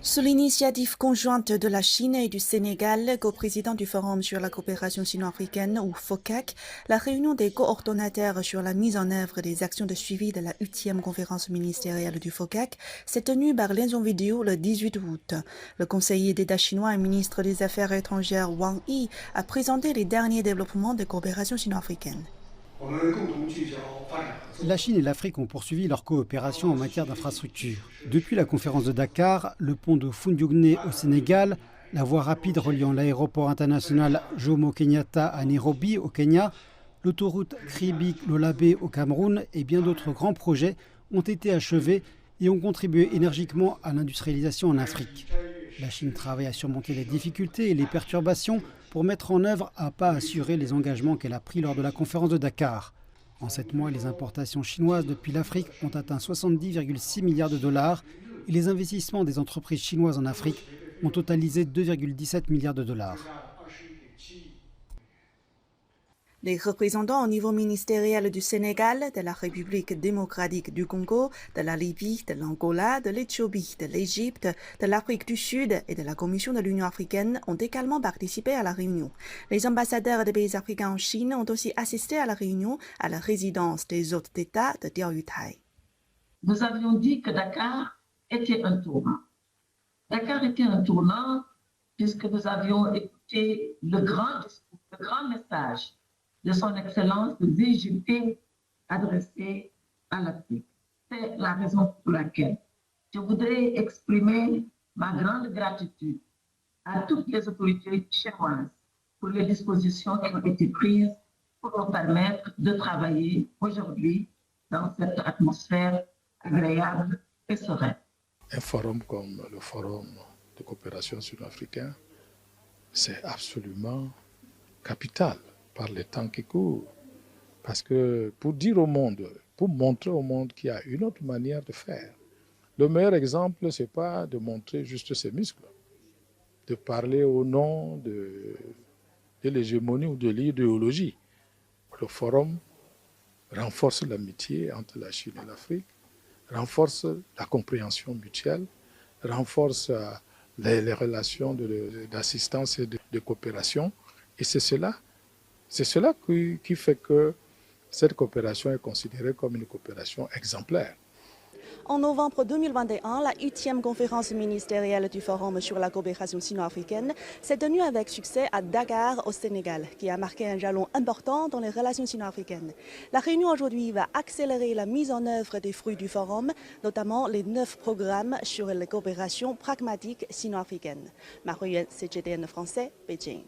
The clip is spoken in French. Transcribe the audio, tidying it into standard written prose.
Sous l'initiative conjointe de la Chine et du Sénégal, coprésident du Forum sur la coopération sino-africaine ou FOCAC, la réunion des coordonnateurs sur la mise en œuvre des actions de suivi de la 8e conférence ministérielle du FOCAC s'est tenue par liaison vidéo le 18 août. Le conseiller d'État chinois et ministre des Affaires étrangères Wang Yi a présenté les derniers développements de coopération sino-africaine. La Chine et l'Afrique ont poursuivi leur coopération en matière d'infrastructures. Depuis la conférence de Dakar, le pont de Foundiougne au Sénégal, la voie rapide reliant l'aéroport international Jomo Kenyatta à Nairobi au Kenya, l'autoroute Kribi-Lolabé au Cameroun et bien d'autres grands projets ont été achevés et ont contribué énergiquement à l'industrialisation en Afrique. La Chine travaille à surmonter les difficultés et les perturbations pour mettre en œuvre à pas assurer les engagements qu'elle a pris lors de la conférence de Dakar. En 7 mois, les importations chinoises depuis l'Afrique ont atteint 70,6 milliards de dollars et les investissements des entreprises chinoises en Afrique ont totalisé 2,17 milliards de dollars. Les représentants au niveau ministériel du Sénégal, de la République démocratique du Congo, de la Libye, de l'Angola, de l'Éthiopie, de l'Égypte, de l'Afrique du Sud et de la Commission de l'Union africaine ont également participé à la réunion. Les ambassadeurs des pays africains en Chine ont aussi assisté à la réunion à la résidence des hôtes d'État de Diaoyutai. Nous avions dit que Dakar était un tournant. Dakar était un tournant puisque nous avions écouté le grand message de son Excellence Xi Jinping adressé à l'Afrique. C'est la raison pour laquelle je voudrais exprimer ma grande gratitude à toutes les autorités chinoises pour les dispositions qui ont été prises pour nous permettre de travailler aujourd'hui dans cette atmosphère agréable et sereine. Un forum comme le Forum de coopération sud-africain, c'est absolument capital par les temps qui courent. Parce que pour dire au monde, pour montrer au monde qu'il y a une autre manière de faire, le meilleur exemple, ce n'est pas de montrer juste ses muscles, de parler au nom de l'hégémonie ou de l'idéologie. Le forum renforce l'amitié entre la Chine et l'Afrique, renforce la compréhension mutuelle, renforce les relations d'assistance et de coopération. Et c'est cela qui fait que cette coopération est considérée comme une coopération exemplaire. En novembre 2021, la 8e conférence ministérielle du Forum sur la coopération sino-africaine s'est tenue avec succès à Dakar, au Sénégal, qui a marqué un jalon important dans les relations sino-africaines. La réunion aujourd'hui va accélérer la mise en œuvre des fruits du Forum, notamment les 9 programmes sur la coopération pragmatique sino-africaine. Marie-Hélène, CGTN français, Beijing.